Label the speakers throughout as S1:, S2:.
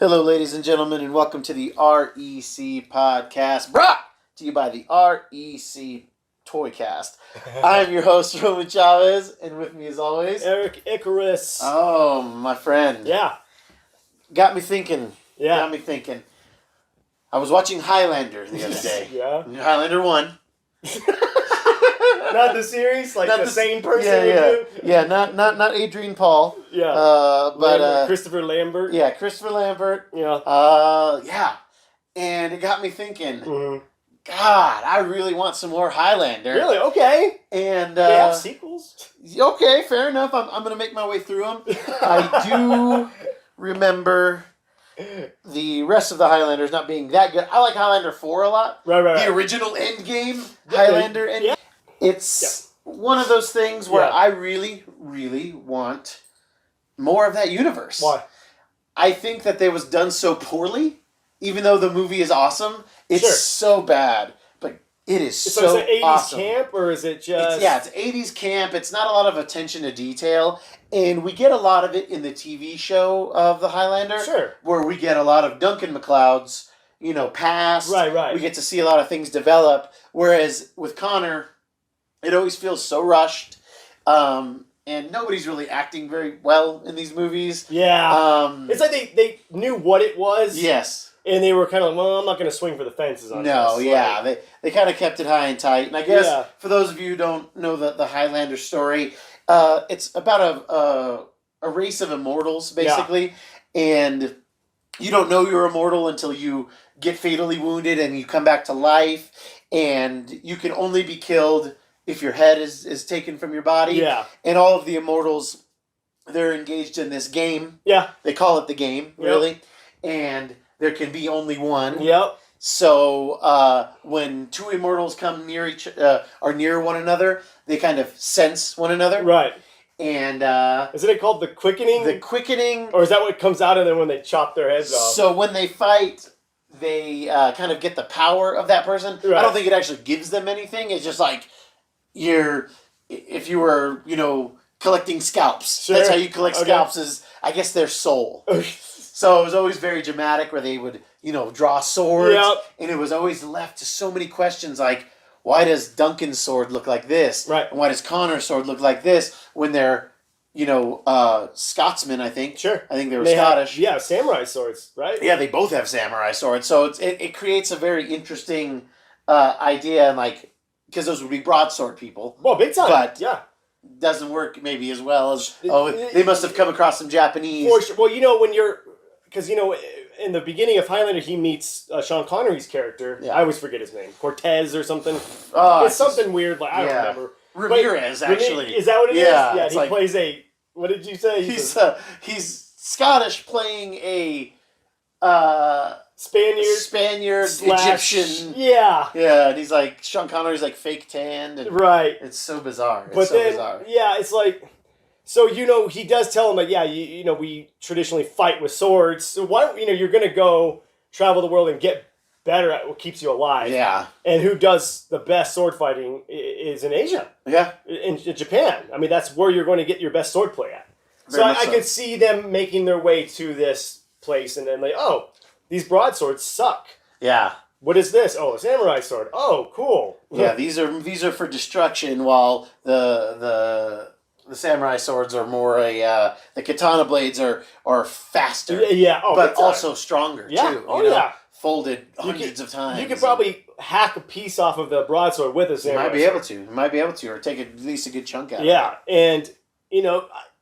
S1: Hello, ladies and gentlemen, and welcome to the REC podcast, brought to you by the REC Toycast. I am your host, Roman Chavez, and with me, as always,
S2: Eric Icarus.
S1: Oh, my friend.
S2: Yeah.
S1: Got me thinking.
S2: Yeah.
S1: Got me thinking. I was watching Highlander the other day.
S2: Yeah.
S1: Highlander 1.
S2: Not the series, like not the sane person would do.
S1: Yeah, not Adrian Paul.
S2: Yeah.
S1: But
S2: Christopher Lambert.
S1: Yeah, Christopher Lambert.
S2: Yeah.
S1: Yeah. And it got me thinking.
S2: Mm-hmm.
S1: God, I really want some more Highlander.
S2: Really? Okay.
S1: And
S2: they have sequels.
S1: Okay, fair enough. I'm gonna make my way through them. I do remember the rest of the Highlanders not being that good. I like Highlander 4 a lot.
S2: Right.
S1: The original Endgame Highlander Endgame. Yeah. It's one of those things where I really, really want more of that universe.
S2: Why?
S1: I think that they was done so poorly, even though the movie is awesome. It's so bad, but it is so
S2: is it 80s
S1: awesome.
S2: camp, or is it just...
S1: It's 80s camp. It's not a lot of attention to detail, and we get a lot of it in the TV show of the Highlander.
S2: Sure. Where
S1: we get a lot of Duncan MacLeod's, past.
S2: Right.
S1: We get to see a lot of things develop, whereas with Connor, it always feels so rushed, and nobody's really acting very well in these movies.
S2: Yeah. It's like they knew what it was.
S1: Yes.
S2: And they were kind of like, well, I'm not going to swing for the fences on this.
S1: No, yeah. They kind of kept it high and tight. And I guess for those of you who don't know the Highlander story, it's about a race of immortals, basically. Yeah. And you don't know you're immortal until you get fatally wounded and you come back to life. And you can only be killed if your head is taken from your body.
S2: Yeah.
S1: And all of the immortals, they're engaged in this game.
S2: Yeah.
S1: They call it the game, really. And there can be only one.
S2: Yep.
S1: So when two immortals come near near one another, they kind of sense one another.
S2: Right.
S1: And
S2: isn't it called the quickening?
S1: The quickening.
S2: Or is that what comes out of them when they chop their heads off?
S1: So when they fight, they kind of get the power of that person. Right. I don't think it actually gives them anything. It's just like if you were, collecting scalps. Sure. That's how you collect scalps, is I guess their soul. So it was always very dramatic where they would, draw swords.
S2: Yep.
S1: And it was always left to so many questions like, why does Duncan's sword look like this?
S2: Right.
S1: And why does Connor's sword look like this when they're, Scotsmen, I think.
S2: Sure.
S1: I think they were Scottish.
S2: Samurai swords, right?
S1: Yeah, they both have samurai swords. So it creates a very interesting idea, and because those would be broadsword people.
S2: Well, big time.
S1: But
S2: doesn't
S1: work maybe as well as, they must have come across some Japanese.
S2: For sure. Well, when you're... Because, in the beginning of Highlander, he meets Sean Connery's character. Yeah. I always forget his name. Cortez or something. Oh, it's something weird. I don't remember.
S1: Ramirez, actually.
S2: Is that what it is? Yeah, he plays a... What did you say?
S1: He's Scottish playing a... Spaniard, Egyptian.
S2: Yeah.
S1: Yeah, and he's like... Sean Connery's fake tanned. And
S2: right.
S1: It's so bizarre.
S2: Bizarre. Yeah, it's like... So, he does tell him that, we traditionally fight with swords. So why, you're going to go travel the world and get better at what keeps you alive.
S1: Yeah.
S2: And who does the best sword fighting is in Asia.
S1: Yeah.
S2: In Japan. I mean, that's where you're going to get your best sword play at. So I could see them making their way to this place and then these broadswords suck.
S1: Yeah.
S2: What is this? Oh, a samurai sword. Oh, cool.
S1: Yeah, these are for destruction, while the samurai swords are more the katana blades are faster.
S2: Yeah,
S1: but also stronger too.
S2: Yeah.
S1: Folded hundreds of times.
S2: You could probably hack a piece off of the broadsword with a samurai sword.
S1: You might be able to, or take at least a good chunk out of it.
S2: Yeah, and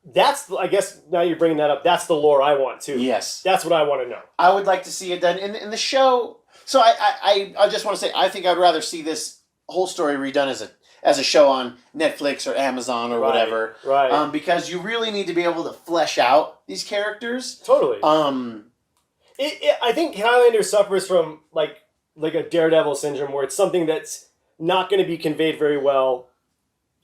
S2: that's, I guess, now you're bringing that up, that's the lore I want too.
S1: Yes.
S2: That's what I want to know.
S1: I would like to see it done in the show. So I just want to say, I think I'd rather see this whole story redone as a show on Netflix or Amazon or whatever.
S2: Right.
S1: Because you really need to be able to flesh out these characters.
S2: Totally. I think Highlander suffers from like a Daredevil syndrome, where it's something that's not going to be conveyed very well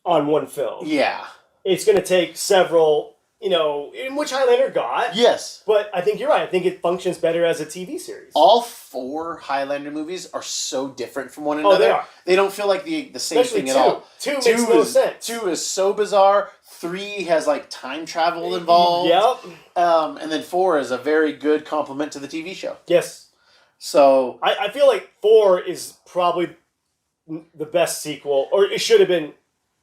S2: on one film.
S1: Yeah.
S2: It's going to take several, in which Highlander got.
S1: Yes.
S2: But I think you're right. I think it functions better as a TV series.
S1: All 4 Highlander movies are so different from one another.
S2: Oh, they are.
S1: They don't feel like the same
S2: Especially
S1: thing at all.
S2: 2 makes no sense.
S1: 2 is so bizarre. 3 has time travel involved.
S2: Yep.
S1: And then 4 is a very good complement to the TV show.
S2: Yes.
S1: So
S2: I feel like 4 is probably the best sequel, or it should have been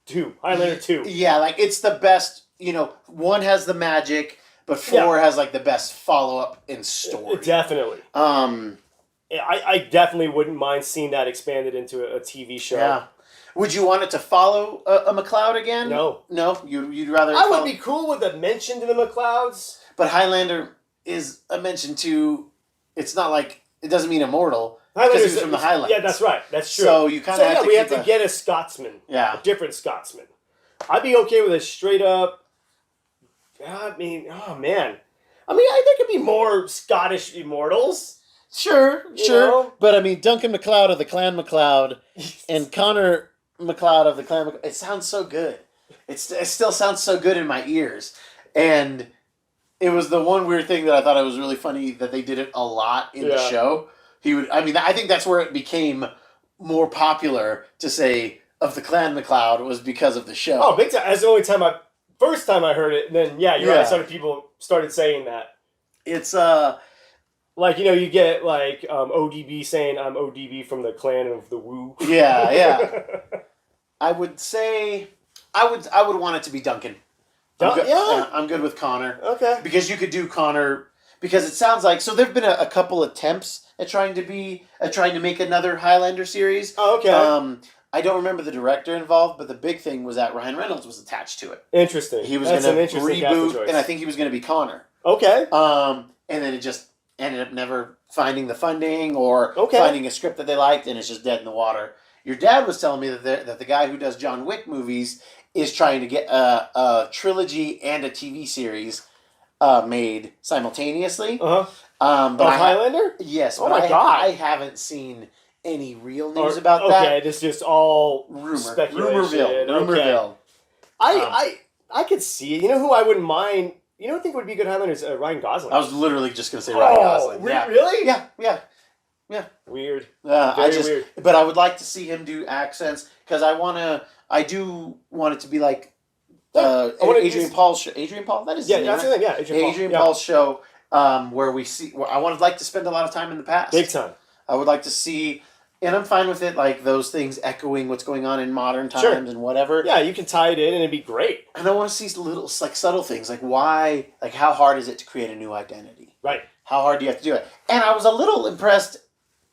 S2: 2. Highlander 2.
S1: Yeah, like it's the best. 1 has the magic, but 4 has like the best follow up in story.
S2: Definitely. I definitely wouldn't mind seeing that expanded into a TV show.
S1: Yeah. Would you want it to follow a McLeod again?
S2: No.
S1: No? You'd rather...
S2: I would be cool with a mention to the McLeods.
S1: But Highlander is a mention to... It's not like... It doesn't mean immortal.
S2: Because
S1: he's from the Highlands.
S2: Yeah, that's right. That's true.
S1: So you kind of have to
S2: we have to get a Scotsman.
S1: Yeah.
S2: A different Scotsman. I'd be okay with a straight up... I mean, oh man. I mean, there could be more Scottish immortals.
S1: Sure.
S2: You know?
S1: But I mean, Duncan MacLeod of the Clan MacLeod and Connor MacLeod of the Clan MacLeod, it sounds so good. It still sounds so good in my ears. And it was the one weird thing that I thought it was really funny that they did it a lot in the show. I think that's where it became more popular to say of the Clan MacLeod was because of the show.
S2: Oh, big time. That's the only time first time I heard it, and then you're right, people started saying that.
S1: It's
S2: like, you get like ODB saying I'm ODB from the Clan of the Woo.
S1: Yeah. I would say I would want it to be Duncan. I'm good with Connor.
S2: Okay.
S1: Because you could do Connor, because it sounds like, so there've been a couple attempts at trying to make another Highlander series.
S2: Oh, okay.
S1: I don't remember the director involved, but the big thing was that Ryan Reynolds was attached to it.
S2: Interesting.
S1: He was going to reboot, and I think he was going to be Connor.
S2: Okay.
S1: And then it just ended up never finding the funding or finding a script that they liked, and it's just dead in the water. Your dad was telling me that the guy who does John Wick movies is trying to get a trilogy and a TV series made simultaneously.
S2: Uh-huh.
S1: But
S2: Highlander?
S1: Yes.
S2: Oh my God.
S1: I haven't seen any real news about that.
S2: Okay, it's just all speculation.
S1: Rumorville.
S2: I could see it. You know who I wouldn't mind? You know, I think would be a good Highlander is Ryan Gosling.
S1: I was literally just going to say Ryan Gosling.
S2: Really?
S1: Yeah.
S2: Weird.
S1: Weird. But I would like to see him do accents because I do want it to be like Adrian Paul's show. Adrian Paul? That is his name,
S2: that's the thing. Yeah,
S1: Adrian Paul's show where I would like to spend a lot of time in the past.
S2: Big time.
S1: I would like to see, and I'm fine with it, like those things echoing what's going on in modern times and whatever.
S2: Yeah, you can tie it in and it'd be great.
S1: And I want to see little, like subtle things, like why, like how hard is it to create a new identity?
S2: Right.
S1: How hard do you have to do it? And I was a little impressed.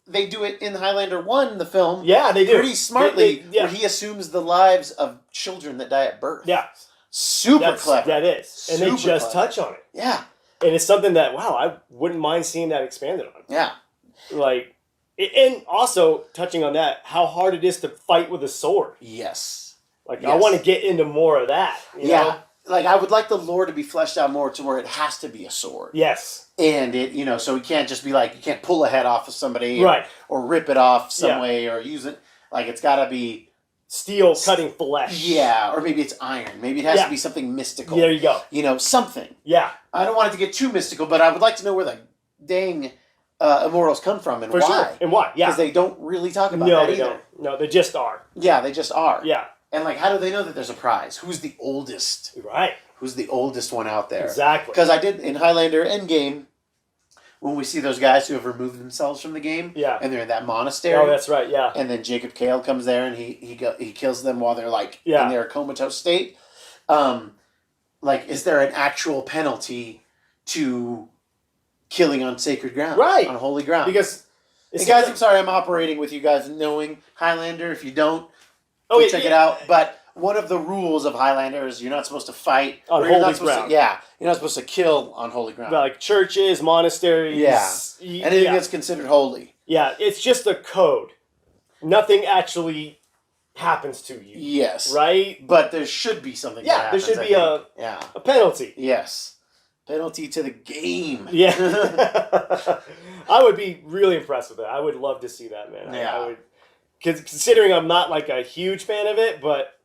S1: They do it in Highlander 1, the film.
S2: Yeah, they do.
S1: Pretty smartly, where he assumes the lives of children that die at birth.
S2: Yeah.
S1: Super clever.
S2: That is. And they just touch on it.
S1: Yeah.
S2: And it's something that, I wouldn't mind seeing that expanded on.
S1: Yeah.
S2: Like, and also, touching on that, how hard it is to fight with a sword.
S1: Yes.
S2: Like, I want to get into more of that. You know?
S1: Like, I would like the lore to be fleshed out more to where it has to be a sword.
S2: Yes.
S1: And it, so it can't just be like, you can't pull a head off of somebody.
S2: Right.
S1: Or rip it off some way or use it. Like, it's got to be...
S2: Steel cutting flesh.
S1: Yeah. Or maybe it's iron. Maybe it has to be something mystical.
S2: There you go.
S1: Something.
S2: Yeah.
S1: I don't want it to get too mystical, but I would like to know where the dang immortals come from and why.
S2: Sure. And why,
S1: Because they don't really talk about that either.
S2: Don't. No, they just are.
S1: Yeah, they just are.
S2: Yeah.
S1: And, like, how do they know that there's a prize? Who's the oldest?
S2: Right.
S1: Who's the oldest one out there?
S2: Exactly.
S1: Because I did, in Highlander Endgame, when we see those guys who have removed themselves from the game, and they're in that monastery.
S2: Oh, that's right, yeah.
S1: And then Jacob Cale comes there and he kills them while they're, like, in their comatose state. Like, is there an actual penalty to killing on sacred ground?
S2: Right.
S1: On holy ground?
S2: Because...
S1: Hey guys, I'm sorry I'm operating with you guys knowing Highlander. If you don't, check it out. But one of the rules of Highlander is you're not supposed to fight
S2: on holy ground.
S1: You're not supposed to kill on holy ground.
S2: Like churches, monasteries.
S1: Yeah. Anything that's considered holy.
S2: Yeah, it's just a code. Nothing actually happens to you.
S1: Yes.
S2: Right?
S1: But there should be something that happens,
S2: there should be a penalty.
S1: Yes. Penalty to the game.
S2: Yeah. I would be really impressed with that. I would love to see that, man.
S1: Yeah.
S2: I would, considering I'm not like a huge fan of it, but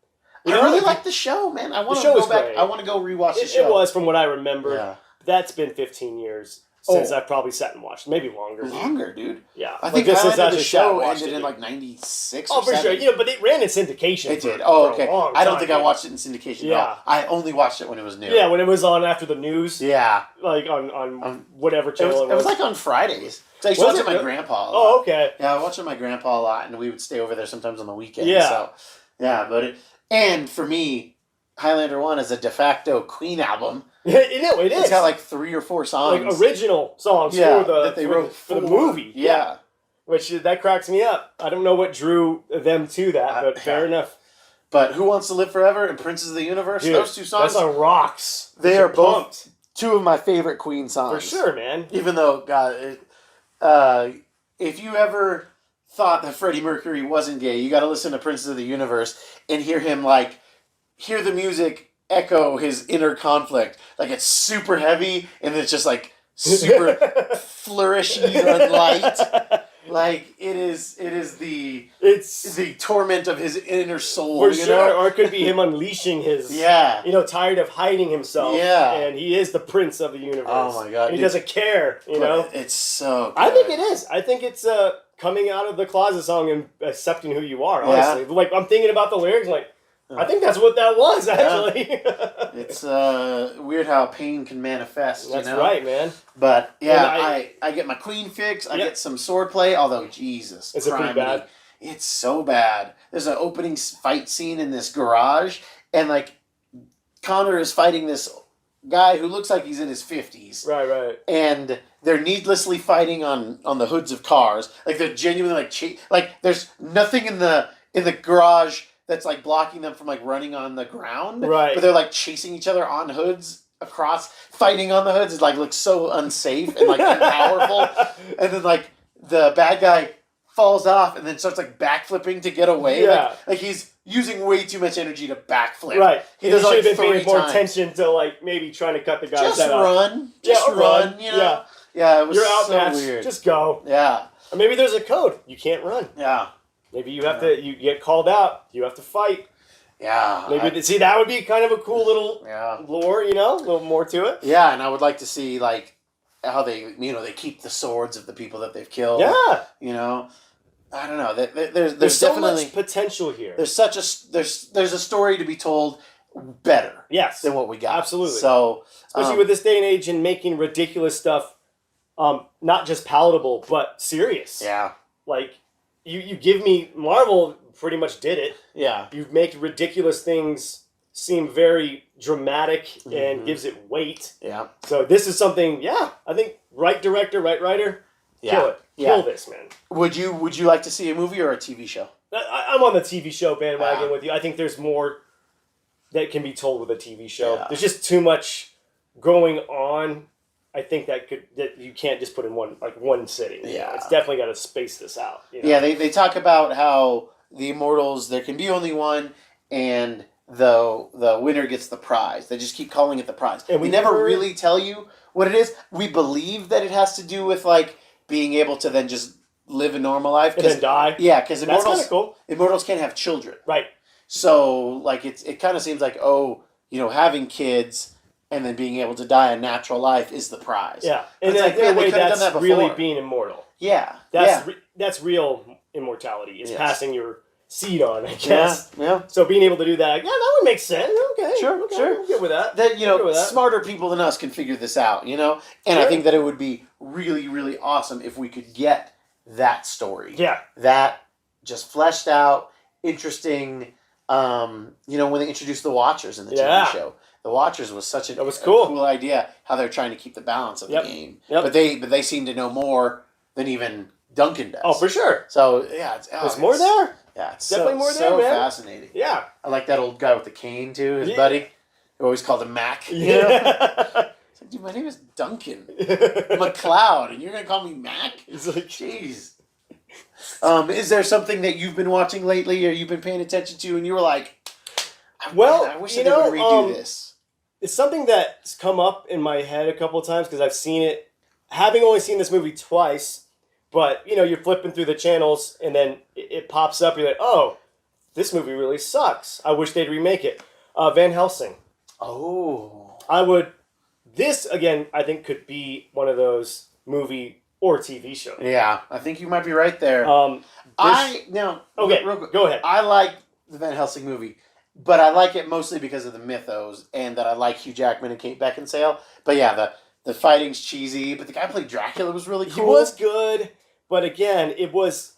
S1: I really like the show, man. I want to go back. I want to go rewatch the show.
S2: It was from what I remember.
S1: Yeah.
S2: That's been 15 years. since I've probably sat and watched. Maybe longer.
S1: Longer, dude.
S2: Yeah.
S1: I think Highlander the show ended in like 96 or 7.
S2: Oh, for sure. You know, but it ran in syndication.
S1: It did. Oh, okay.
S2: I
S1: don't think I watched it in syndication at all. I only watched it when it was new.
S2: Yeah, when it was on after the news.
S1: Yeah.
S2: Like on whatever channel it was.
S1: It was like on Fridays. So I used to watch it with my grandpa a lot.
S2: Oh, okay.
S1: Yeah, I watched it with my grandpa a lot, and we would stay over there sometimes on the weekends.
S2: Yeah.
S1: So, yeah, and for me, Highlander 1 is a de facto Queen album.
S2: Yeah, it is.
S1: It's got like 3 or 4 songs.
S2: Like original songs
S1: that they wrote
S2: for the movie.
S1: Yeah.
S2: Which, that cracks me up. I don't know what drew them to that, but fair enough.
S1: But Who Wants to Live Forever and Princes of the Universe,
S2: dude,
S1: those 2 songs.
S2: That song rocks.
S1: They are both 2 of my favorite Queen songs.
S2: For sure, man.
S1: Even though, God, if you ever thought that Freddie Mercury wasn't gay, you got to listen to Princes of the Universe and hear him, hear the music echo his inner conflict. Like, it's super heavy, and it's just, super flourishy and light. Like, it's the torment of his inner soul.
S2: For sure. Or it could be him unleashing his, tired of hiding himself.
S1: Yeah.
S2: And he is the prince of the universe.
S1: Oh, my God.
S2: And he doesn't care, know?
S1: It's so good.
S2: I think it is. I think it's coming out of the closet song and accepting who you are, honestly. Yeah. Like, I'm thinking about the lyrics, I think that's what that was, actually.
S1: Yeah. It's weird how pain can manifest.
S2: That's right, man.
S1: But yeah, I get my Queen fix. I get some swordplay. Although Jesus,
S2: it's pretty bad.
S1: It's so bad. There's an opening fight scene in this garage, and Connor is fighting this guy who looks like he's in his 50s.
S2: Right.
S1: And they're needlessly fighting on the hoods of cars. Like, they're genuinely there's nothing in the garage that's blocking them from running on the ground.
S2: Right.
S1: But they're chasing each other on hoods across, fighting on the hoods. It looks so unsafe and powerful. And then the bad guy falls off and then starts backflipping to get away.
S2: Yeah.
S1: He's using way too much energy to backflip.
S2: Right.
S1: He does
S2: should have been
S1: 3
S2: paying more
S1: times.
S2: attention to maybe trying to cut the guy's
S1: Just
S2: head
S1: run.
S2: off.
S1: Just run. You know?
S2: Yeah.
S1: Yeah, it was
S2: You're
S1: so
S2: outmatched.
S1: weird.
S2: Just go.
S1: Yeah.
S2: Or maybe there's a code. You can't run.
S1: Yeah.
S2: Maybe you have to. You get called out. You have to fight.
S1: Yeah.
S2: Maybe see that would be kind of a cool little lore. A little more to it.
S1: Yeah, and I would like to see how they they keep the swords of the people that they've killed.
S2: Yeah.
S1: I don't know. There's
S2: so
S1: definitely
S2: much potential here.
S1: There's a story to be told better.
S2: Yes.
S1: Than what we got.
S2: Absolutely.
S1: So
S2: especially with this day and age and making ridiculous stuff, not just palatable but serious.
S1: Yeah.
S2: You give me Marvel pretty much did it.
S1: Yeah.
S2: You make ridiculous things seem very dramatic and gives it weight.
S1: Yeah.
S2: So this is something. I think right director, right writer. Kill it. Kill this, man.
S1: Would you like to see a movie or a TV show?
S2: I'm on the TV show bandwagon with you. I think there's more that can be told with a TV show. Yeah. There's just too much going on. I think that you can't just put in one sitting.
S1: Yeah.
S2: It's definitely got to space this out.
S1: Yeah, they talk about how the Immortals, there can be only one, and the winner gets the prize. They just keep calling it the prize. And we never really tell you what it is. We believe that it has to do with being able to then just live a normal life.
S2: And then die?
S1: Yeah, because
S2: cool.
S1: Immortals can't have children.
S2: Right.
S1: So, it kind of seems having kids and then being able to die a natural life is the prize.
S2: Yeah. And in a way, that's really being immortal.
S1: Yeah.
S2: That's real immortality, is passing your seed on, I guess.
S1: Yeah.
S2: So being able to do that, that would make sense. Okay.
S1: Sure.
S2: I'm good with that.
S1: That, smarter people than us can figure this out, And I think that it would be really, really awesome if we could get that story.
S2: Yeah.
S1: That just fleshed out, interesting, when they introduced the Watchers in the TV show. The Watchers was such a cool idea, how they're trying to keep the balance of the game. Yep. But they seem to know more than even Duncan does.
S2: Oh, for sure.
S1: So, yeah.
S2: There's more there.
S1: Yeah, it's
S2: definitely more there,
S1: so
S2: man.
S1: fascinating.
S2: Yeah.
S1: I like that old guy with the cane, too, his buddy. We always called him Mac.
S2: Yeah.
S1: It's dude, my name is Duncan McLeod, and you're going to call me Mac?
S2: He's like,
S1: jeez. Is there something that you've been watching lately or you've been paying attention to and you were like, I wish they would redo this?
S2: It's something that's come up in my head a couple of times because I've seen it, having only seen this movie twice, but, you're flipping through the channels and then it pops up, you're like, oh, this movie really sucks. I wish they'd remake it. Van Helsing.
S1: Oh.
S2: I would this again, I think could be one of those movie or TV shows.
S1: Yeah, I think you might be right there.
S2: Okay,
S1: real quick,
S2: go ahead.
S1: I like the Van Helsing movie, but I like it mostly because of the mythos and that I like Hugh Jackman and Kate Beckinsale. But yeah, the fighting's cheesy, but the guy who played Dracula was really cool.
S2: He was good, but again, the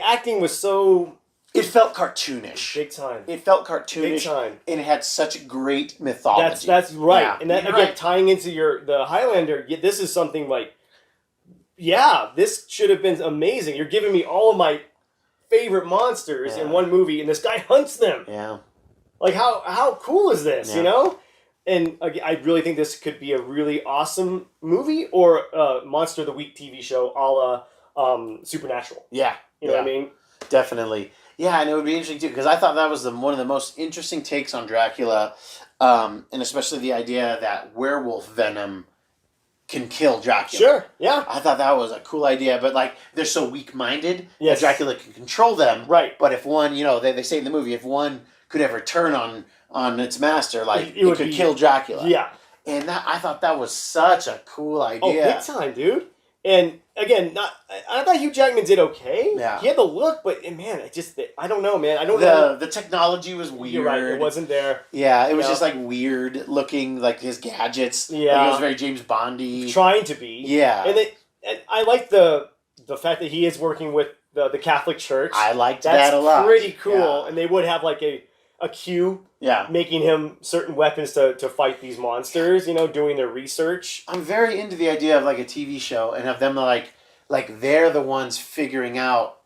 S2: acting was so...
S1: It felt cartoonish.
S2: Big time.
S1: It felt cartoonish.
S2: Big time.
S1: And it had such great mythology.
S2: That's right.
S1: Yeah,
S2: and that, again, tying into the Highlander, this is something like, yeah, this should have been amazing. You're giving me all of my favorite monsters in one movie, and this guy hunts them.
S1: Yeah.
S2: Like, how cool is this, you know? And I really think this could be a really awesome movie or a Monster of the Week TV show a la Supernatural.
S1: Yeah.
S2: You know what I mean?
S1: Definitely. Yeah, and it would be interesting too, because I thought that was one of the most interesting takes on Dracula, and especially the idea that werewolf venom can kill Dracula.
S2: Sure, yeah.
S1: I thought that was a cool idea, but like they're so weak-minded that Dracula can control them.
S2: Right.
S1: But if one, they say in the movie, if one could ever turn on its master, like it could kill Dracula.
S2: Yeah.
S1: And I thought that was such a cool idea.
S2: Oh, big time, dude. And again, I thought Hugh Jackman did okay.
S1: Yeah.
S2: He had the look, but man, I don't know, man. I don't know.
S1: The technology was weird.
S2: You're right, it wasn't there.
S1: Yeah, it was just like weird looking, like his gadgets.
S2: Yeah.
S1: Like, it was very James Bondy.
S2: Trying to be.
S1: Yeah.
S2: And I like the fact that he is working with the Catholic Church.
S1: I liked that a lot.
S2: That's pretty cool.
S1: Yeah.
S2: And they would have like a Q.
S1: Yeah.
S2: Making him certain weapons to fight these monsters, doing their research.
S1: I'm very into the idea of like a TV show and of them like they're the ones figuring out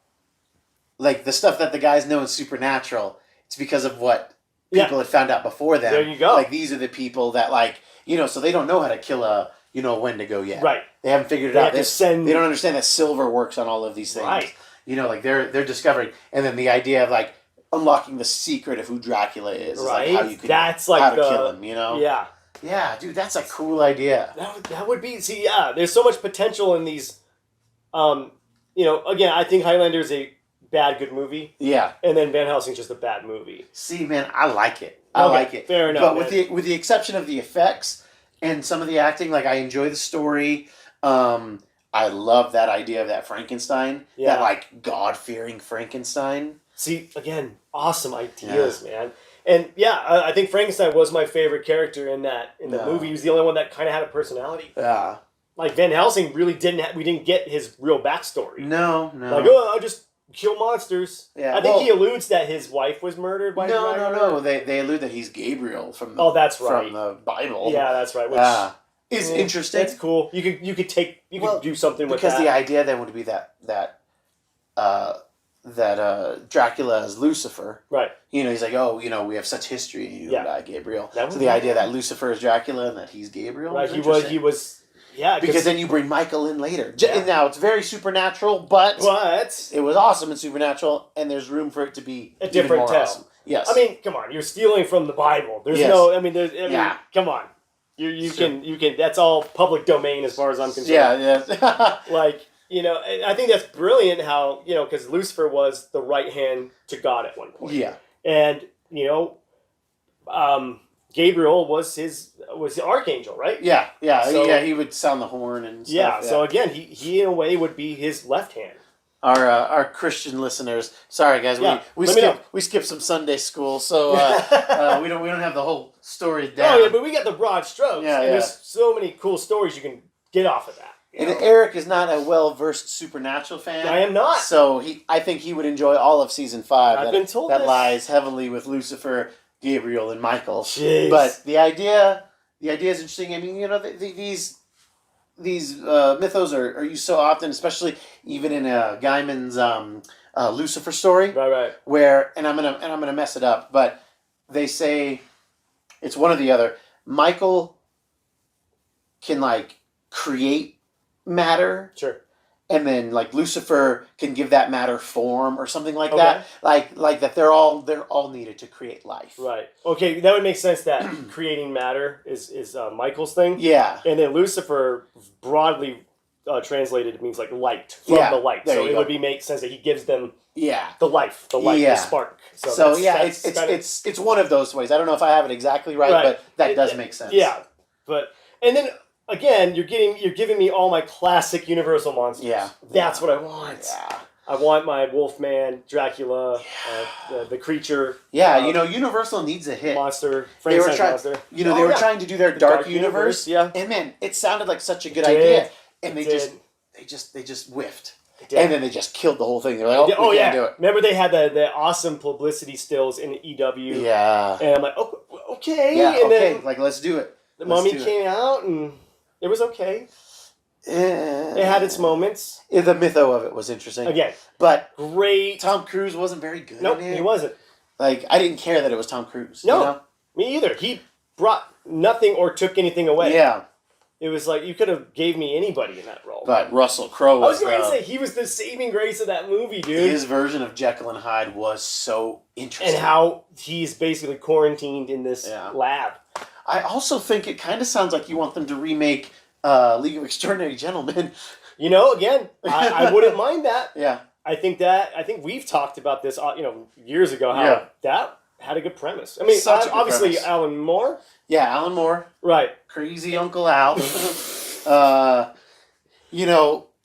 S1: like the stuff that the guys know in Supernatural. It's because of what people had found out before them.
S2: There you go.
S1: Like these are the people that so they don't know how to kill a Wendigo yet.
S2: Right.
S1: They haven't figured it out.
S2: They
S1: don't understand that silver works on all of these things.
S2: Right.
S1: Like they're discovering, and then the idea of like unlocking the secret of who Dracula is
S2: right?
S1: Like how you can kill him,
S2: Yeah.
S1: Yeah, dude, that's a cool idea.
S2: That would be... See, yeah, there's so much potential in these... again, I think Highlander is a bad, good movie.
S1: Yeah.
S2: And then Van Helsing's just a bad movie.
S1: See, man, I like it. I like it.
S2: Fair enough.
S1: But with the exception of the effects and some of the acting, like I enjoy the story. I love that idea of that Frankenstein.
S2: Yeah.
S1: That like God-fearing Frankenstein.
S2: See, again, awesome ideas, man. And yeah, I think Frankenstein was my favorite character in the movie. He was the only one that kind of had a personality.
S1: Yeah.
S2: Like Van Helsing really we didn't get his real backstory.
S1: No.
S2: Like, I'll just kill monsters.
S1: Yeah.
S2: I think he alludes that his wife was murdered by
S1: No. They allude that he's Gabriel from the
S2: that's right.
S1: from the Bible.
S2: Yeah, that's right. Which
S1: is interesting.
S2: That's cool. You could do something with that.
S1: Because the idea then would be that Dracula is Lucifer.
S2: Right.
S1: He's like, we have such history. Gabriel. So the idea that Lucifer is Dracula and that he's Gabriel.
S2: Right. He was. Yeah.
S1: Because then you bring Michael in later. Yeah. Now it's very supernatural, but it was awesome in Supernatural, and there's room for it to be
S2: a different test.
S1: Awesome. Yes.
S2: I mean, come on. You're stealing from the Bible. There's come on. You can. That's all public domain as far as I'm concerned.
S1: Yeah.
S2: I think that's brilliant how, because Lucifer was the right hand to God at one point.
S1: Yeah.
S2: And, Gabriel was the archangel, right?
S1: Yeah. So, he would sound the horn and stuff.
S2: Yeah, so again, he in a way would be his left hand.
S1: Our Christian listeners, sorry guys, we skipped some Sunday school, so we don't have the whole story down.
S2: Oh yeah, but we got the broad strokes.
S1: Yeah,
S2: and there's so many cool stories you can get off of that.
S1: And Eric is not a well-versed Supernatural fan.
S2: I am not.
S1: So I think he would enjoy all of season 5.
S2: I've been told
S1: that lies heavily with Lucifer, Gabriel, and Michael.
S2: Jeez.
S1: But the idea is interesting. I mean, these mythos are used so often, especially even in Gaiman's Lucifer story.
S2: Right.
S1: Where I'm gonna mess it up, but they say it's one or the other. Michael can create matter.
S2: Sure.
S1: And then Lucifer can give that matter form or something like that. Like that they're all needed to create life.
S2: Right. Okay, that would make sense that creating matter is Michael's thing.
S1: Yeah.
S2: And then Lucifer broadly translated, it means like light, from the light. So it would make sense that he gives them the life, the spark. So
S1: it's one of those ways. I don't know if I have it exactly right, but that does make sense.
S2: Yeah, and then again, you're giving me all my classic Universal monsters.
S1: Yeah,
S2: that's what I want. Yeah. I want my Wolfman, Dracula, the creature.
S1: Yeah, Universal needs a hit.
S2: Monster,
S1: monster. They were trying to do their dark universe.
S2: Yeah,
S1: and man, it sounded like such a good idea, and they just whiffed, and then they just killed the whole thing. They're like, we can't do it.
S2: Remember they had the awesome publicity stills in the EW.
S1: Yeah,
S2: and I'm like, okay,
S1: yeah,
S2: and then
S1: like let's do it.
S2: The Mummy came out, and it was okay. It had its moments.
S1: The mytho of it was interesting.
S2: Again.
S1: But
S2: great.
S1: Tom Cruise wasn't very good.
S2: No, he wasn't.
S1: Like, I didn't care that it was Tom Cruise.
S2: No, me either. He brought nothing or took anything away.
S1: Yeah.
S2: It was like, you could have gave me anybody in that role.
S1: But Russell Crowe was...
S2: I was going to say, he was the saving grace of that movie, dude.
S1: His version of Jekyll and Hyde was so interesting.
S2: And how he's basically quarantined in this lab. I
S1: also think it kind of sounds like you want them to remake... League of Extraordinary Gentlemen.
S2: Again, I wouldn't mind that.
S1: Yeah.
S2: I think we've talked about this, years ago, how that had a good premise. I mean, obviously premise. Alan Moore.
S1: Yeah, Alan Moore.
S2: Right.
S1: Crazy Uncle Al.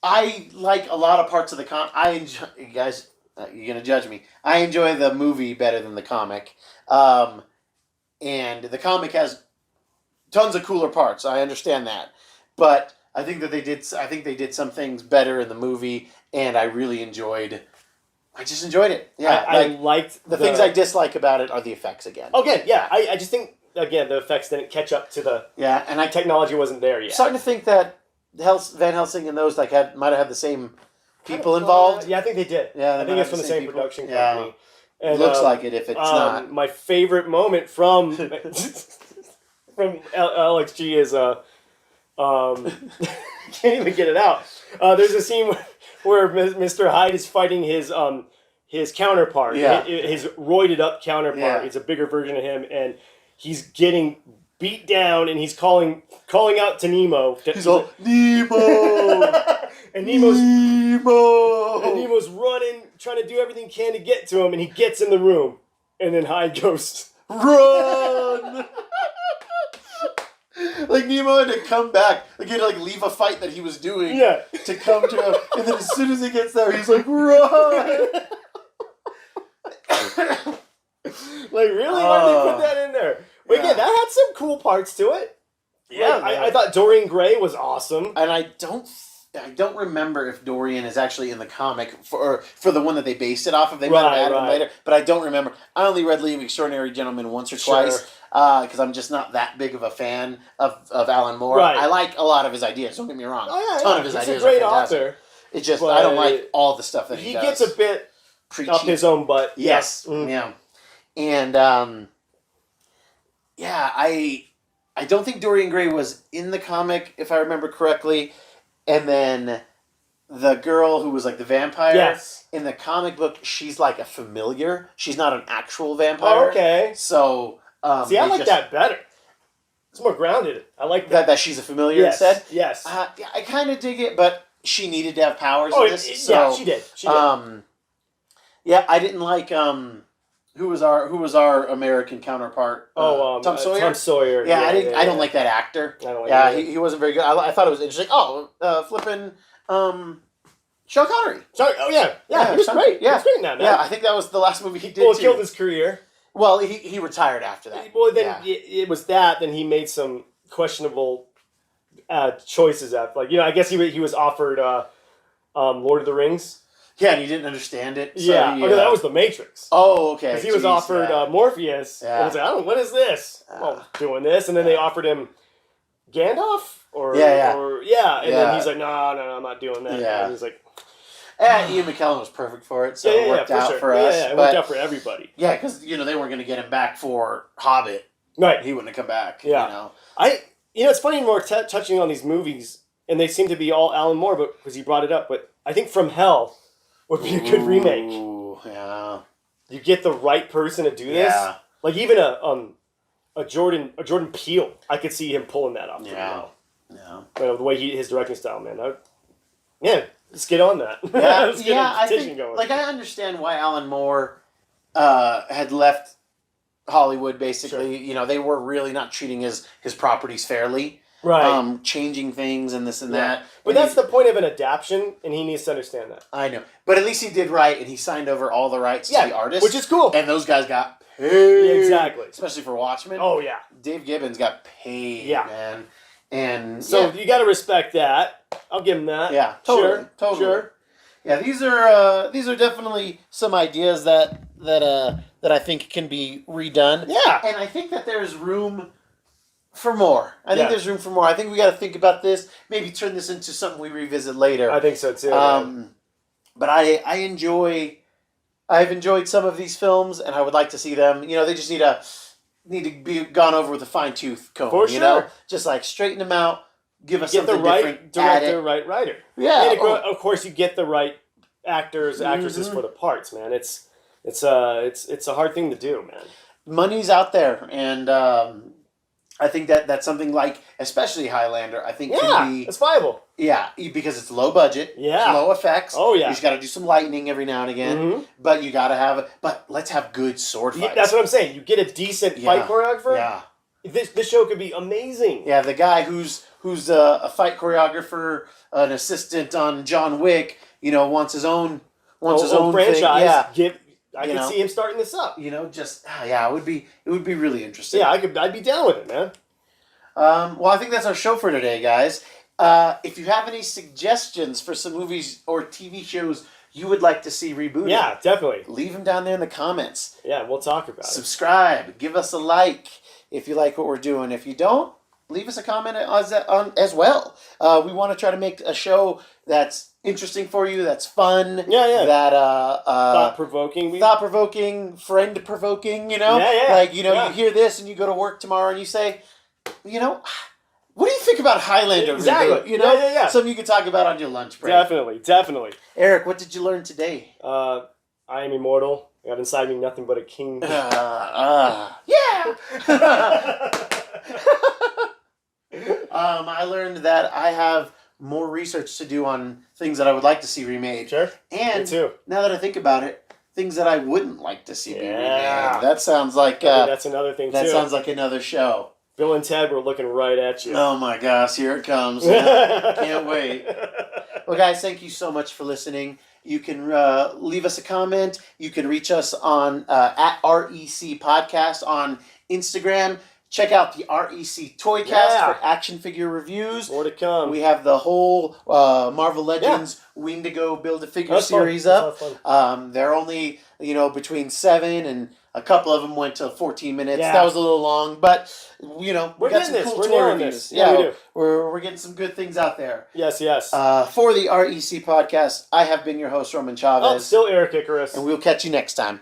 S1: I like a lot of parts of the I enjoy, you guys, you're going to judge me. I enjoy the movie better than the comic. And the comic has tons of cooler parts. I understand that. But I think that they did some things better in the movie, and I just enjoyed it. Yeah,
S2: I liked
S1: the things I dislike about it are the effects again.
S2: Okay, yeah, I just think again the effects didn't catch up to the and technology wasn't there yet.
S1: I'm starting to think that Van Helsing and those might have had the same people involved.
S2: Yeah, I think they did.
S1: Yeah,
S2: I think it's from the same production company.
S1: And, it looks like it if it's not.
S2: My favorite moment from LXG is can't even get it out. There's a scene where Mr. Hyde is fighting his counterpart, his roided up counterpart.
S1: Yeah.
S2: It's a bigger version of him, and he's getting beat down, and he's calling out to Nemo.
S1: He's all Nemo,
S2: and Nemo's running, trying to do everything he can to get to him, and he gets in the room, and then Hyde goes,
S1: "Run!" Like Nemo had to come back, like he had to leave a fight that he was doing to come to him, and then as soon as he gets there, he's like, "Run!"
S2: Like really, why did they put that in there? But again, that had some cool parts to it. Yeah, I thought Dorian Gray was awesome,
S1: and I don't remember if Dorian is actually in the comic for the one that they based it off of. They might have added him later, but I don't remember. I only read League of Extraordinary Gentlemen once or twice. Because I'm just not that big of a fan of Alan Moore.
S2: Right.
S1: I like a lot of his ideas, don't get me wrong.
S2: Oh,
S1: a ton of his ideas
S2: He's a great
S1: are fantastic.
S2: author.
S1: It's just, I don't like all the stuff that he does.
S2: He gets a bit
S1: preachy.
S2: Up his own butt.
S1: Yes. Yeah. And, I don't think Dorian Gray was in the comic, if I remember correctly. And then the girl who was like the vampire, in the comic book, she's like a familiar. She's not an actual vampire.
S2: Oh, okay.
S1: So...
S2: See, I like that better. It's more grounded. I like that.
S1: That she's a familiar instead?
S2: Yes.
S1: I kind of dig it, but she needed to have powers in this.
S2: She did.
S1: I didn't like who was our American counterpart? Tom Sawyer.
S2: Tom Sawyer.
S1: Yeah, I don't like that actor.
S2: I don't like
S1: he wasn't very good. I thought it was interesting. Flipping Sean Connery.
S2: Oh yeah, he was great.
S1: Yeah,
S2: he was great in that, man.
S1: Yeah, I think that was the last movie he did.
S2: Well, it killed his career.
S1: Well, he retired after that.
S2: Well, then it was that. Then he made some questionable choices after. I guess he was offered Lord of the Rings.
S1: Yeah, and he didn't understand it. So
S2: that was The Matrix.
S1: Oh, okay.
S2: Because he was offered Morpheus. Yeah. And I was like, what is this? Doing this. And then they offered him Gandalf? And then he's like, no, I'm not doing that.
S1: Yeah.
S2: And he's like...
S1: Ian McKellen was perfect for it, so it worked out for us.
S2: Yeah, it worked out for everybody.
S1: Yeah, because they weren't going to get him back for Hobbit.
S2: Right.
S1: He wouldn't have come back.
S2: Yeah. It's funny more touching on these movies, and they seem to be all Alan Moore, but because he brought it up. But I think From Hell would be a good remake.
S1: Ooh, yeah.
S2: You get the right person to do this.
S1: Yeah.
S2: Like even a Jordan Peele, I could see him pulling that off.
S1: Yeah. Yeah.
S2: The way his directing style, man. Yeah, let's get on that.
S1: Yeah,
S2: Let's get a
S1: I
S2: petition
S1: think
S2: going.
S1: like I understand why Alan Moore had left Hollywood. Basically, they were really not treating his properties fairly.
S2: Right.
S1: Changing things and this and that.
S2: But
S1: and
S2: that's the point of an adaptation, and he needs to understand that.
S1: I know. But at least he did right, and he signed over all the rights to the artist.
S2: Which is cool.
S1: And those guys got paid.
S2: Exactly.
S1: Especially for Watchmen.
S2: Oh, yeah.
S1: Dave Gibbons got paid, man. And
S2: so you got to respect that. I'll give him that.
S1: Yeah, totally. Sure. Yeah, these are definitely some ideas that I think can be redone.
S2: Yeah.
S1: And I think that there's room for more. I think there's room for more. I think we got to think about this. Maybe turn this into something we revisit later.
S2: I think so too.
S1: But I've enjoyed some of these films, and I would like to see them. They just need to be gone over with a fine tooth comb.
S2: For sure.
S1: Just like straighten them out. Give us
S2: get
S1: something
S2: the right
S1: different.
S2: director, right writer.
S1: Yeah.
S2: And of course, you get the right actors, actresses for the parts. Man, it's a hard thing to do, man.
S1: Money's out there, and I think that's something like, especially Highlander, I think can be...
S2: it's viable.
S1: Yeah, because it's low budget,
S2: it's
S1: low effects.
S2: Oh, yeah.
S1: You just got to do some lightning every now and again, but you got to have... But let's have good sword fights.
S2: That's what I'm saying. You get a decent fight choreographer,
S1: yeah.
S2: This show could be amazing.
S1: Yeah, the guy who's a fight choreographer, an assistant on John Wick, wants his own
S2: franchise.
S1: Thing. Yeah.
S2: I can see him starting this up.
S1: It would be really interesting.
S2: Yeah, I'd be down with it, man.
S1: Well, I think that's our show for today, guys. If you have any suggestions for some movies or TV shows you would like to see rebooted,
S2: yeah, definitely
S1: leave them down there in the comments.
S2: Yeah, we'll talk about it.
S1: Subscribe, give us a like if you like what we're doing. If you don't, leave us a comment as well. We want to try to make a show that's interesting for you, that's fun.
S2: Yeah.
S1: That
S2: thought-provoking.
S1: Thought-provoking, friend-provoking,
S2: Yeah.
S1: Like, you hear this and you go to work tomorrow and you say, what do you think about Highlander?
S2: Exactly.
S1: Reboot?
S2: Yeah.
S1: Something you could talk about on your lunch break.
S2: Definitely.
S1: Eric, what did you learn today?
S2: I am immortal. I have inside me nothing but a king.
S1: Yeah. I learned that I have more research to do on things that I would like to see remade.
S2: Sure.
S1: And
S2: me too.
S1: Now that I think about it, things that I wouldn't like to see be remade. That sounds like
S2: that's another thing
S1: that sounds like another show.
S2: Bill and Ted were looking right at you.
S1: Oh my gosh, here it comes. Can't wait. Well, guys, thank you so much for listening. You can leave us a comment. You can reach us on at REC Podcast on Instagram. Check out the REC Toycast for action figure reviews.
S2: More to come.
S1: We have the whole Marvel Legends Wing-to-Go Build-A-Figure series up. They're only, between 7 and a couple of them went to 14 minutes. Yeah. That was a little long, but, we got some cool toy reviews.
S2: Yeah, we do.
S1: We're getting some good things out there.
S2: Yes.
S1: For the REC Podcast, I have been your host, Roman Chavez.
S2: Still Eric Icarus.
S1: And we'll catch you next time.